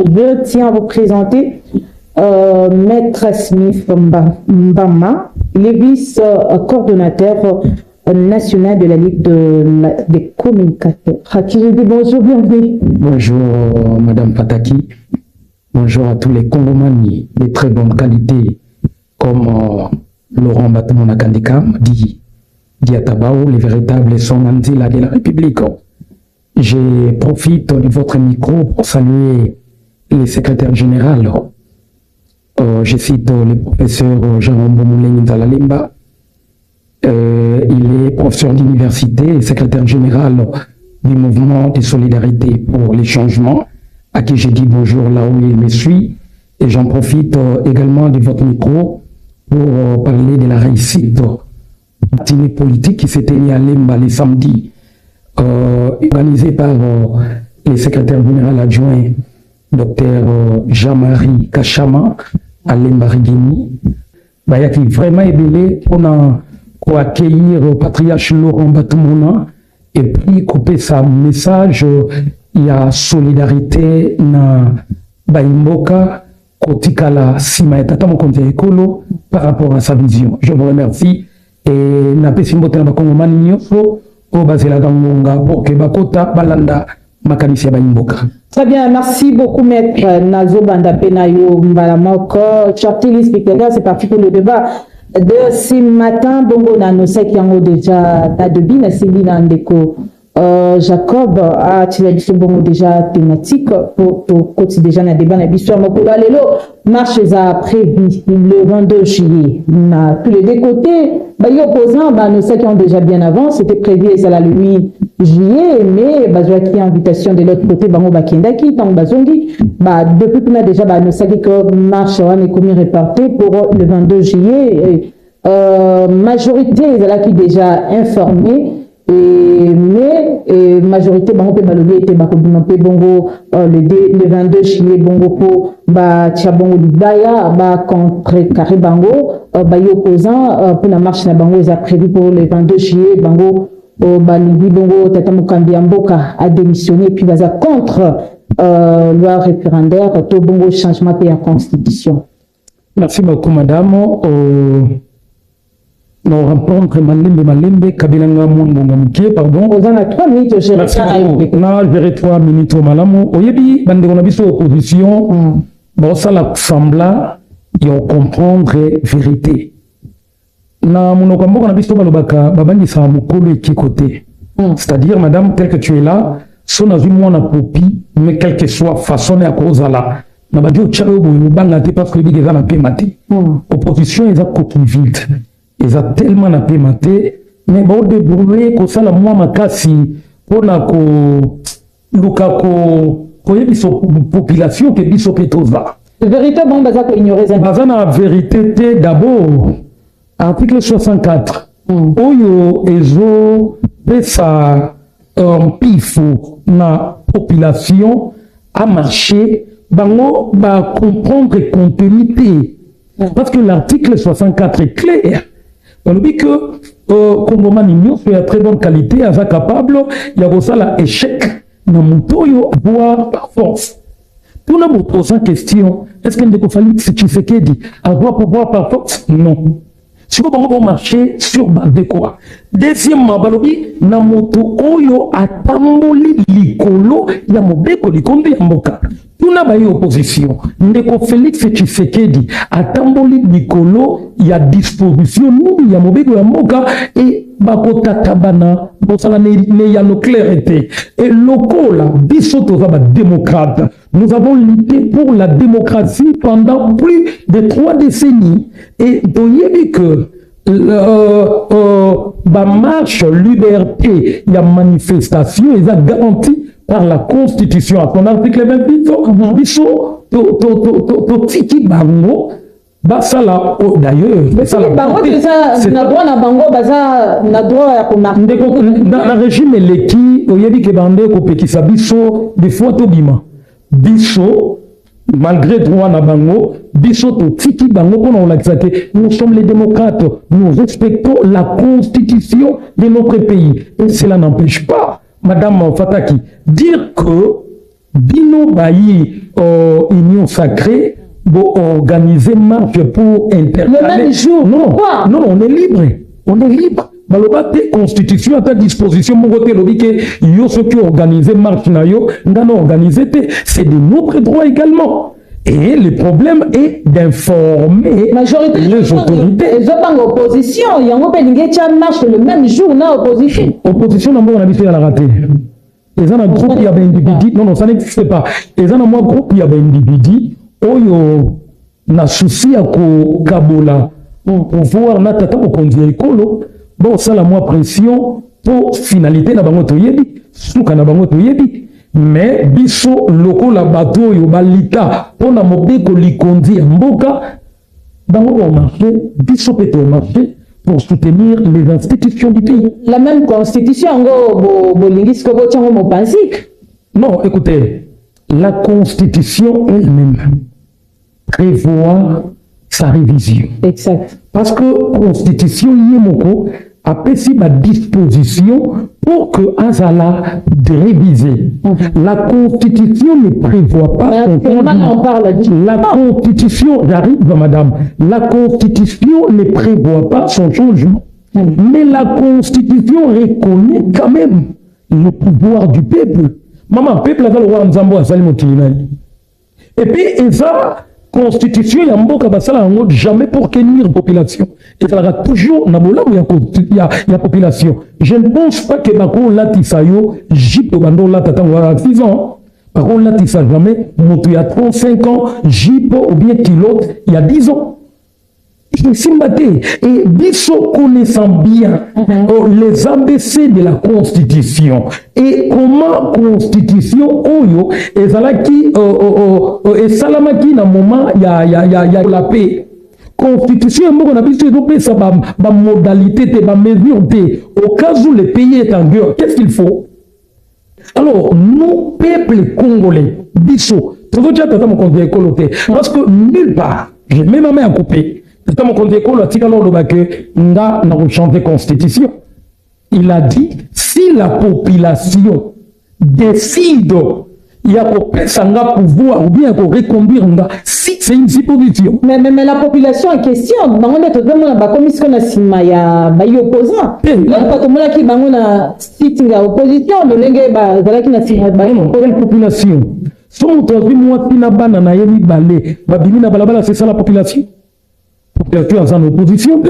Je tiens à vous présenter Maître Smith Mbama, il est vice-coordonnateur national de la Ligue des communicateurs. Bonjour, bienvenue. Bonjour, Madame Pataki. Bonjour à tous les Congomani de très bonne qualité, comme Laurent Batumona-Kandika dit Diatabao, les véritables songanzila de la République. Je profite de votre micro pour saluer les secrétaires généraux. Je cite le professeur Jean-Rombo Moulin Nzalalemba. Il est professeur d'université et secrétaire général du mouvement de solidarité pour les changements, à qui je dis bonjour là où il me suit. Et j'en profite également de votre micro pour parler de la réussite matinée politique qui s'est tenue à Lemba le samedi, organisée par le secrétaire général adjoint Dr Jean-Marie Kachama à Lemba Rigini. Il y a vraiment ébélé pour accueillir le patriarche Laurent Batumona et puis couper sa message. Il y a solidarité na Baimboka Kotikala Sima et Tatamo Ekolo par rapport à sa vision. Je vous remercie et na pesimbote na Kongomani nyofo o bazela gangonga boke bakota balanda makanisi Baimboka. Très bien, merci beaucoup Maître Nazo Bandapenayo Mbalamoko. Chers téléspectateurs, c'est parti pour le débat de ce matin. Bongo Nano Sek Yango déjà Tadebi Nasili Nandeko. Jacob a tiré bon déjà thématique pour côté déjà na débat na biso mokolo lelo marche a prévu le 22 juillet na tous les deux côtés ba yo opposants ba nous qui ont déjà bien avant c'était prévu ça le 8 juillet mais ba joa qui invitation de l'autre côté bango ba kendaki tant bazongi ba depuis qu'on a déjà ba nous que marche on est commis réparti pour le 22 juillet majorité là qui déjà informé. Mais majorité bango pe balobi était bakobima pe bongo le 22 juillet bongo po ba tchabongo libaya ba contre carré bango ba yo opposant pour la marche na bango est prévu pour le 22 juillet bango ba libi bongo tata Mukambi Mboka a démissionné puis baza contre loi référendaire to bongo changement de la constitution. Merci beaucoup madame. Nous rencontre Malembe Kabilanga Mwambonga Mukie, pardon. Aux a 3 minutes, je gérer 3 minutes au Malamo. Oyebi, bande on a vu opposition, bon, ça la sembla, et on comprendre vérité. Na monokambo, on a vu balobaka, babani sa mukolo et côté. C'est-à-dire, madame, tel que tu es là, son avis moi na popi, mais quelle que soit façon à cause là. Na badio tchalo boyo banga te parce que les gens na pémati. Opposition, ils a coquille vide. Ils ont tellement na pématé, mais bon débrouiller que ça la moi makasi pour la luka ko yebiso population que biso petoza. Vérité bon baza ko ignorer ça. Baza na vérité d'abord article 64. Oyo ezo pesa pifo na population a marché bango ba comprendre continuité. Parce que l'article 64 est clair. On dit que Congomani fait à très bonne qualité, à capable, il y a aussi l'échec dans mon toyo avoir par force. Pour nous poser la question, est-ce qu'il ne faut si tu fais qu'est dit avoir pouvoir par force? Non. Si vous pouvez marcher sur base de quoi? Deuxièmement, balobi na moto oyo atamboli likolo ya mobeko likonde ya mboka. Tuna ba opposition. Ndeko Félix Tshisekedi atamboli likolo ya disposition nini ya mobeko ya mboka et bakota tabana bosala ne ya no clarté et lokola biso toza ba démocrate. Nous avons lutté pour la démocratie pendant plus de 3 décennies et doyebi que la marche liberté, il y a manifestation, ils ont garanti par la Constitution à son article 28. Biso, to tiki bango, basala, d'ailleurs, bango déjà, na droit na bango, baza, na droit à commander. Dans le régime eleki, il y a dit que bande ko pekisa biso, des fois to bima. Biso, malgré droit na bango, biso to tiki bango pour nous sommes les démocrates, nous respectons la constitution de notre pays. Et cela n'empêche pas, Madame Fataki, dire que Bino Bayi, Union Sacrée, pour organiser marche pour intercaler. Le même jour. Non, Quoi? non, on est libre. On est libre. Baloba te constitution à ta disposition, mon côté, lobby que yo ceux qui organisent marche na yo, n'ont organisé, c'est de notre droit également. Et le problème est d'informer les autorités. Ils ont pas opposition. Il y a un peu de marche le même jour, on a opposition. Opposition, on a habitué à la rater. Ils ont un groupe, il y a un individu. Non, non, ça n'existe pas. Ils ont un groupe, il y a un individu. Oyo, na souci à Kabola, pour voir na tata pour conduire l'école. Bon, ça la moi pression pour finalité na bango toyebi, souka na bango toyebi. Mais biso loko la bateau yo balita pour na mobeko likondi mboka bango au marché, biso pété au marché pour soutenir les institutions du pays. La même constitution ngo bolingis ko bochango mo basique. Non, écoutez, la constitution elle-même prévoit sa révision. Exact. Parce que constitution yemoko après si ma disposition pour que Azala de réviser. La constitution ne prévoit pas la constitution, j'arrive madame, la constitution ne prévoit pas son changement. Mais la constitution reconnaît quand même le pouvoir du peuple. Maman, peuple a le roi Nzambo à Salimokilinaï. Et puis, et ça, constitution, il y a un mot qui jamais pour nuire la population. Et ça sera toujours dans il y a population. Je ne pense pas que Bako Latisayo, Jip Bando Latatan, 6 ans. Par contre, Latisa jamais, il y a 35 ans, Jip ou bien Kilote, il y a 10 ans. Et Bisso connaissant bien les ABC de la Constitution et comment Constitution Oyo et Zalaki et Salamaki na moment il y a la paix. Constitution on a besoin de ça ba modalité te ba mesure te au cas où le pays est en guerre qu'est-ce qu'il faut? Alors nous peuple congolais Bisso tu veux dire que mon compte école parce que nulle part j'ai même ma main à couper. Constitution. Il a dit, si la population décide, il y a pour pouvoir ou bien pour reconduire, si c'est une supposition. Mais la population en question, on est comme ce qu'on a signé, il y a des opposants. Quand on a qui sitting à opposition, quelle population? Si on trouve moi qui n'a pas c'est ça la population? Population en opposition,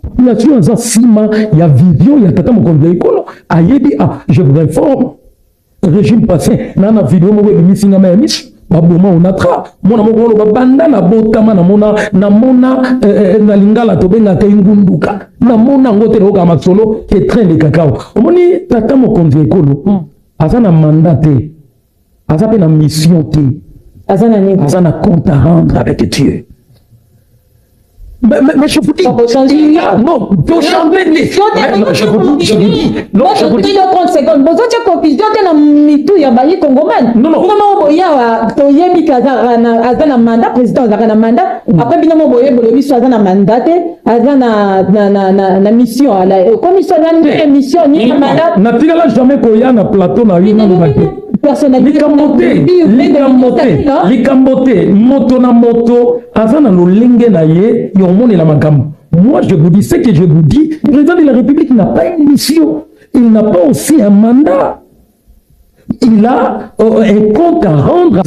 population en ciment, il y a vision, il y a tata mon compte d'école, aïedi, je vous informe, régime passé, nana vidéo, moi, je me suis dit, baboma onatra, mona mokolo babanda na botama na mona na lingala tobenga ka ingunduka, na mona ngote roka masolo, ke train de cacao. Omoni tata mon compte d'école, asa na mandaté, asa pe na mission té, asa na compte à rendre avec Dieu. Mais je vous dis, non, faut changer les. Je vous dis, non, je vous dis. 30 secondes. Vous avez confusion de la mitou ya bayi Congoman. Non. Comment vous ya toyebi azana mandat président azana mandat. Après bien mo boye bolobi so azana mandat na mission à la commission na mission ni mandat. Na tigala jamais ko ya na plateau na yina no baké. Likambote, moto na moto, azana no lenge na ye, yomone la makambo. Moi, je vous dis ce que je vous dis, le président de la République n'a pas une mission, il n'a pas aussi un mandat. Il a un compte à rendre.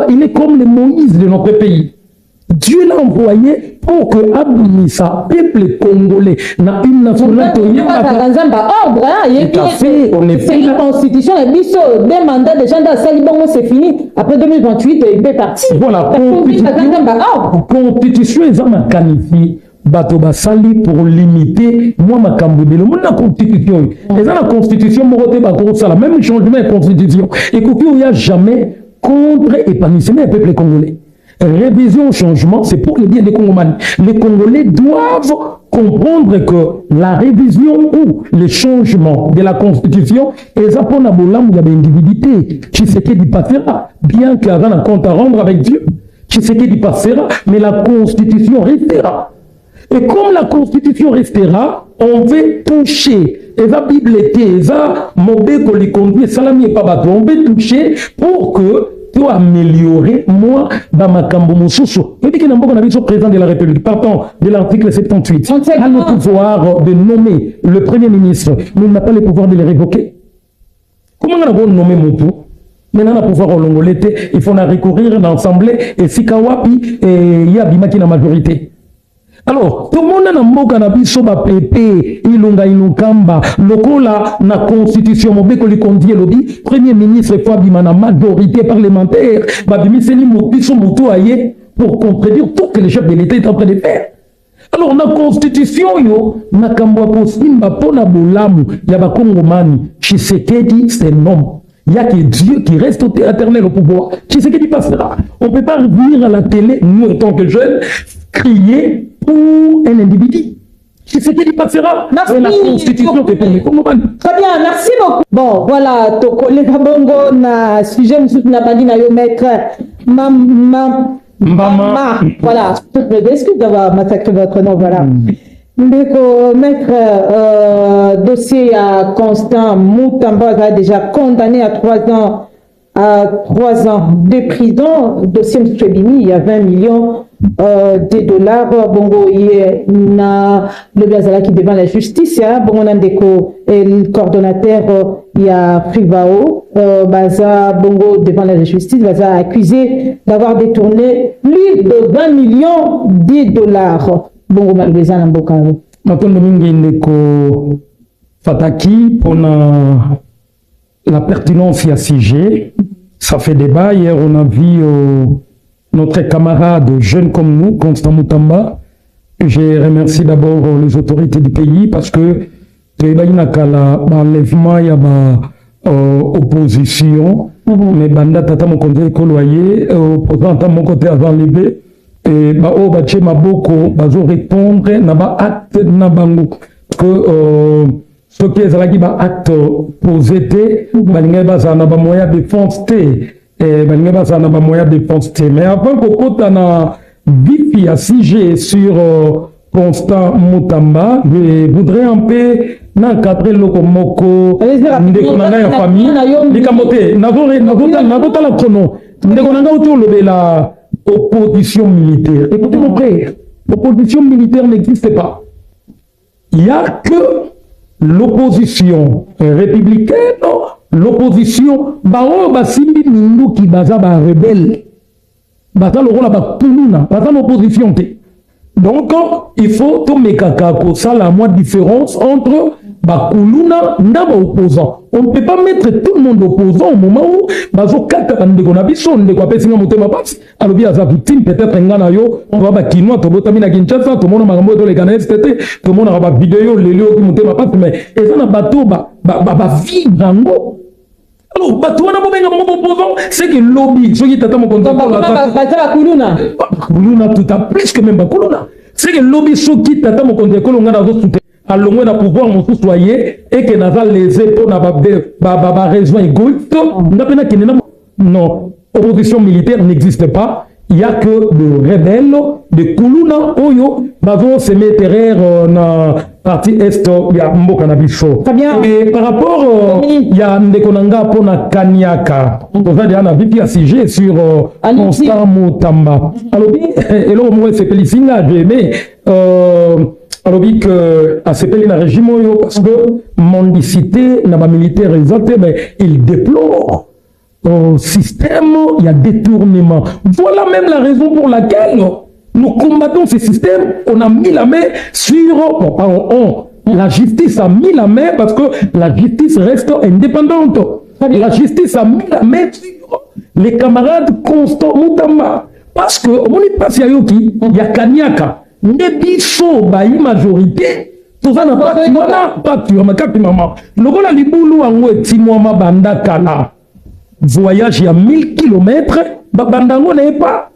Il est comme le Moïse de notre pays. Dieu l'a envoyé pour que Abimisa, peuple congolais, n'a une nation c'est la constitution, des mandats de gens dans c'est fini. Après 2028, il peut partir. Voilà, constitution est un qualifié. Batoba sali pour limiter moi ma cambodelo la constitution et dans la constitution moroté ba ko sala même changement de constitution écoutez il y a jamais contre épanouissement du peuple congolais. Révision au changement, c'est pour le bien des Congolais. Les Congolais doivent comprendre que la révision ou le changement de la Constitution est ça pour la bolam de l'individualité. Qui sait qui passera, bien qu'il y ait un compte à rendre avec Dieu. Qui sait qui passera, mais la Constitution restera. Et comme la Constitution restera, on veut toucher eza Bible était, eza mobeko les conduit, salami et pas bateau. On peut toucher pour que tu améliorer moi dans ma cambo mosusu. Et puis que n'importe on a vu son président de la République, pardon, de l'article 78, a le pouvoir de nommer le Premier ministre, mais il n'a pas le pouvoir de le révoquer. Comment on a nommer Motu? Maintenant, on a pouvoir au Longolete, il faut recourir à l'Assemblée et si Kawapi et Yabima qui est la majorité. Alors, tout le monde a mboka na biso ba pepe ilunga ilukamba lokola na constitution mobeko li conduit lobi premier ministre faut abima na majorité parlementaire ba bimiseli mobiso moto aye pour contredire tout que le chef de l'État est en train de faire. Alors, na constitution yo na kambwa posimba pona bolamu ya ba Kongomani Tshisekedi c'est non. Il n'y a que Dieu qui reste éternel au pouvoir. Tshisekedi passera. On ne peut pas venir à la télé, nous en tant que jeunes, crier pour un individu. Tshisekedi passera. Merci. Et la constitution est pour les Congolais. Très bien, merci beaucoup. Bon, voilà, ton collègue Bongo, na sujet, nous n'a pas dit, na yo maître, Mama. Voilà, toutes mes excuses d'avoir massacré votre nom, voilà. Maître, dossier à Constant Moutamba a déjà condamné à 3 ans de prison. Dossier Mstrebini, il y a 20 millions de dollars. Bongo, il y a le Biazala qui devant la justice. Bongo Nandeko et le coordonnateur, il y a Frivao. Baza Bongo devant la justice, Baza accusé d'avoir détourné plus de 20 millions de dollars. Bongo Malbeza Nambokaro. Matondo mingi ndeko Fataki pour la pertinence à CG. Ça fait débat. Hier, on a vu notre camarade jeune comme nous, Constant Moutamba. Je remercie d'abord les autorités du pays parce que l'enlèvement, il y a opposition. Mais banda tata mon côté coloyer, opposant à mon côté avant enlevé. Et bao bache maboko bazo répondre na ba acte na bango que ce qui est là qui ba acte posé té balinga baza na ba moyen de défense té et balinga baza na ba moyen de défense té mais avant que kota na bipi à CG sur Constant Moutamba je voudrais un peu n'encadrer le komoko ndeko na ya famille likamote nazo la chrono ndeko na autour le la opposition militaire. Écoutez mon frère, l'opposition militaire n'existe pas. Il n'y a que l'opposition républicaine, l'opposition bao basimbi mindu qui baza ba rebelle. Baza le rôle ba kuluna, baza l'opposition. Donc il faut tout mekaka ko ça la moins différence entre Bakuluna ndaba opposant. On ne peut pas mettre tout le monde opposant au moment où bazo kata bandeko na biso ndeko apesinga motema pasi alobi aza victime peut-être ngana yo on va ba kinwa to botami na Kinshasa to mona makambo to le kana STT to mona ba vidéo lelo ki motema pasi mais eza na bato ba vivre ngo. Alors bato wana bo benga mo opposant c'est que lobby soki tata mo konta Bakuluna Bakuluna tout à plus que même Bakuluna c'est que lobby soki tata mo konta ko ngana zo soutenir allons na pouvoir mon soyez et que n'a pas les épaules n'a raison égoïste non opposition militaire n'existe pas il y a que de rebelles de Kuluna Oyo bavons se mettre na partie est il y a Mboka na biso et par rapport il y a ndekonanga pona Kaniaka on va dire na bipi CG sur Constant Moutamba alors et là moi c'est Pelisinga mais alors que à CPL le régime parce que mendicité n'a pas militaire exact mais il déplore au système il y a détournement voilà même la raison pour laquelle nous combattons ce système on a mis la main sur la justice a mis la main parce que la justice reste indépendante la justice a mis la main sur les camarades Constant Moutamba parce que on n'est pas sérieux il y a Kaniaka Nebiso bayi majorité tout ça n'a pas tu ma carte maman lokola libulu ango etimwa banda kala voyage à 1000 km bandango n'est pas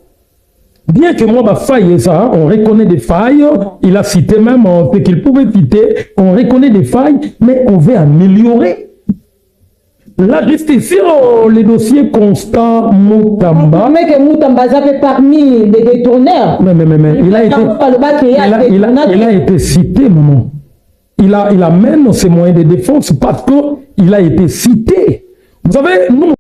bien que moi faille ça on reconnaît des failles il a cité même ce qu'il pouvait citer on reconnaît des failles mais on veut améliorer la justice sur les dossiers Constant Moutamba. Mais que Moutamba fait parmi les détourneurs. Mais il a été cité, maman. il amène ses moyens de défense parce qu'il a été cité. Vous savez, nous,